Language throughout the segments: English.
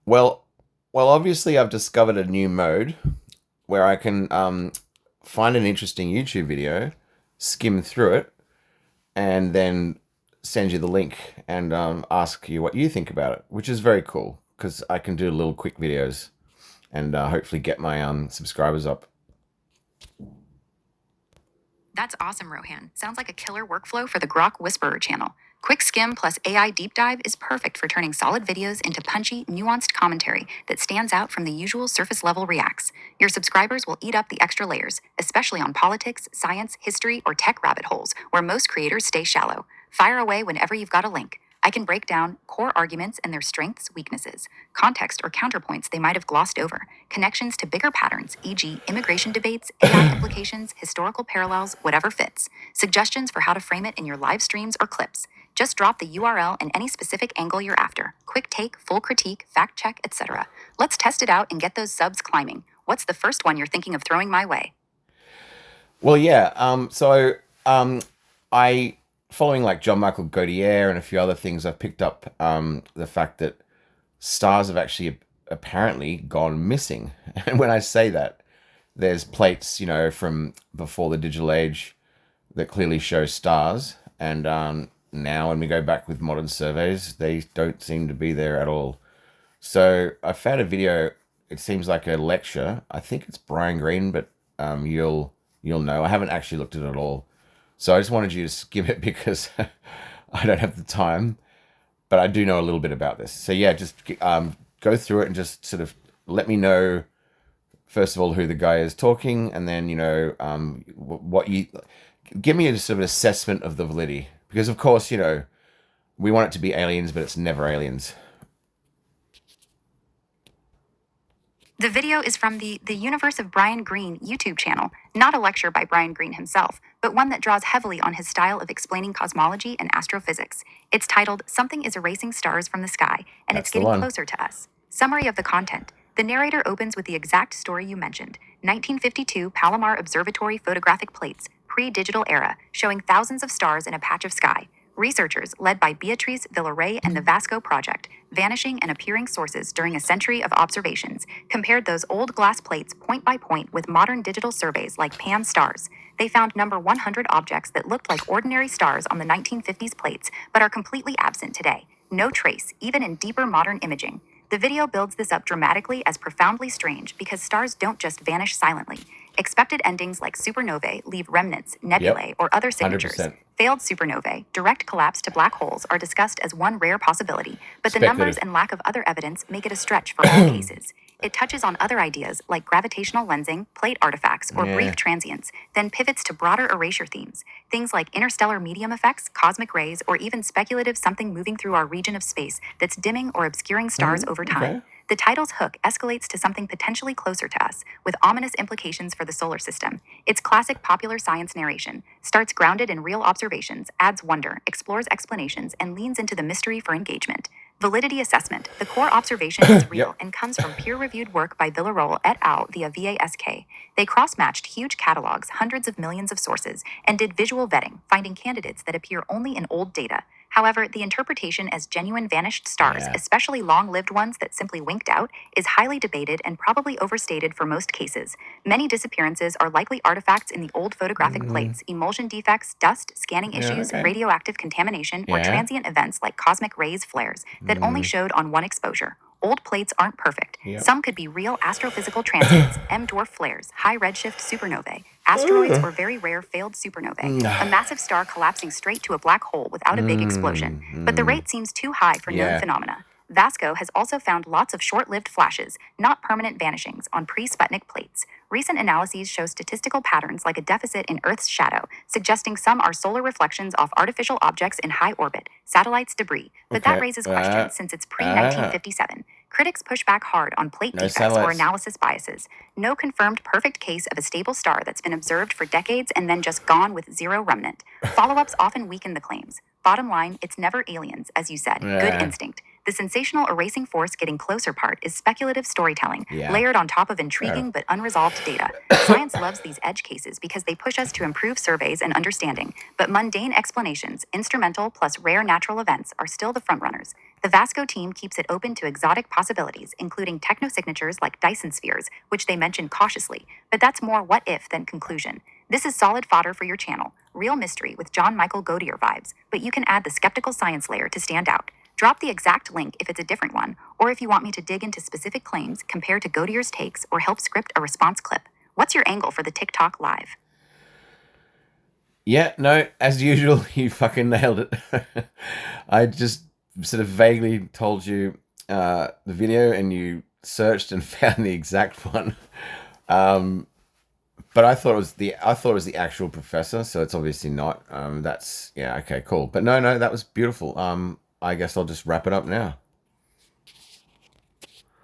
Well, well, obviously, I've discovered a new mode where I can find an interesting YouTube video, skim through it, and then send you the link and ask you what you think about it, which is very cool because I can do little quick videos and hopefully get my subscribers up. That's awesome, Rohan. Sounds like a killer workflow for the Grok Whisperer channel. Quick Skim plus AI Deep Dive is perfect for turning solid videos into punchy, nuanced commentary that stands out from the usual surface level reacts. Your subscribers will eat up the extra layers, especially on politics, science, history, or tech rabbit holes, where most creators stay shallow. Fire away whenever you've got a link. I can break down core arguments and their strengths, weaknesses, context or counterpoints they might have glossed over, connections to bigger patterns, e.g., immigration debates, AI implications, historical parallels, whatever fits, suggestions for how to frame it in your live streams or clips. Just drop the URL and any specific angle you're after. Quick take, full critique, fact check, etc. Let's test it out and get those subs climbing. What's the first one you're thinking of throwing my way? Well, yeah. I following like John Michael Gaudier and a few other things. I've picked up the fact that stars have actually apparently gone missing. And when I say that, there's plates, from before the digital age that clearly show stars, and now when we go back with modern surveys, they don't seem to be there at all. So I found a video. It seems like a lecture. I think it's Brian Greene, but you'll know. I haven't actually looked at it at all. So I just wanted you to skim it because I don't have the time, but I do know a little bit about this. So yeah, just go through it and just sort of let me know first of all who the guy is talking, and then what you give me a sort of assessment of the validity, because of course we want it to be aliens, but it's never aliens. The video is from the Universe of Brian Greene YouTube channel, not a lecture by Brian Greene himself, but one that draws heavily on his style of explaining cosmology and astrophysics. It's titled Something is Erasing Stars from the Sky, and it's That's the getting one. closer to us. Summary of the content. The narrator opens with the exact story you mentioned, 1952 Palomar Observatory photographic plates, pre-digital era, showing thousands of stars in a patch of sky. Researchers, led by Beatriz Villarroel and the VASCO project, Vanishing and Appearing Sources during a century of observations, compared those old glass plates point by point with modern digital surveys like Pan-STARRS. They found number 100 objects that looked like ordinary stars on the 1950s plates, but are completely absent today. No trace, even in deeper modern imaging. The video builds this up dramatically as profoundly strange because stars don't just vanish silently. Expected endings like supernovae leave remnants, nebulae, Yep. or other signatures. 100%. Failed supernovae, direct collapse to black holes, are discussed as one rare possibility, but the numbers Speculative. and lack of other evidence make it a stretch for all cases. It touches on other ideas like gravitational lensing, plate artifacts, or Yeah. brief transients, then pivots to broader erasure themes. Things like interstellar medium effects, cosmic rays, or even speculative something moving through our region of space that's dimming or obscuring stars over time. Okay. The title's hook escalates to something potentially closer to us, with ominous implications for the solar system. Its classic popular science narration starts grounded in real observations, adds wonder, explores explanations, and leans into the mystery for engagement. Validity assessment. The core observation is real Yep. and comes from peer-reviewed work by Villarroel et al. Via VASK. They cross-matched huge catalogs, hundreds of millions of sources, and did visual vetting, finding candidates that appear only in old data. However, the interpretation as genuine vanished stars, Yeah. especially long-lived ones that simply winked out, is highly debated and probably overstated for most cases. Many disappearances are likely artifacts in the old photographic plates, emulsion defects, dust, scanning Yeah. issues, Okay. radioactive contamination, or Yeah. transient events like cosmic rays flares that only showed on one exposure. Old plates aren't perfect. Yep. Some could be real astrophysical transients, M-dwarf flares, high redshift supernovae, asteroids, or very rare failed supernovae. A massive star collapsing straight to a black hole without a big explosion. But the rate seems too high for known Yeah. phenomena. VASCO has also found lots of short-lived flashes, not permanent vanishings, on pre-Sputnik plates. Recent analyses show statistical patterns like a deficit in Earth's shadow, suggesting some are solar reflections off artificial objects in high orbit, satellites, debris. But that Okay. raises questions since it's pre-1957. Critics push back hard on plate No defects or satellites. analysis biases. No confirmed perfect case of a stable star that's been observed for decades and then just gone with zero remnant. Follow-ups often weaken the claims. Bottom line, it's never aliens, as you said. Good Yeah. instinct. The sensational erasing force getting closer part is speculative storytelling, Yeah. layered on top of intriguing but unresolved data. Science loves these edge cases because they push us to improve surveys and understanding, but mundane explanations, instrumental plus rare natural events, are still the frontrunners. The VASCO team keeps it open to exotic possibilities, including techno-signatures like Dyson spheres, which they mention cautiously, but that's more what if than conclusion. This is solid fodder for your channel, real mystery with John Michael Godier vibes, but you can add the skeptical science layer to stand out. Drop the exact link if it's a different one, or if you want me to dig into specific claims, compare to Godier's takes, or help script a response clip. What's your angle for the TikTok live? Yeah, no, as usual, you fucking nailed it. I just sort of vaguely told you the video, and you searched and found the exact one. But I thought it was the actual professor, so it's obviously not. That's yeah, okay, cool. But no, that was beautiful. I guess I'll just wrap it up now.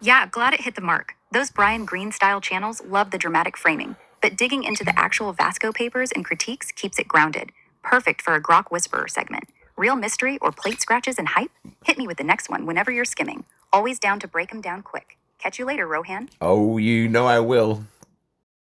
Yeah, glad it hit the mark. Those Brian Greene style channels love the dramatic framing, but digging into the actual VASCO papers and critiques keeps it grounded. Perfect for a Grok Whisperer segment. Real mystery or plate scratches and hype? Hit me with the next one whenever you're skimming. Always down to break 'em down quick. Catch you later, Rohan. Oh, you know I will.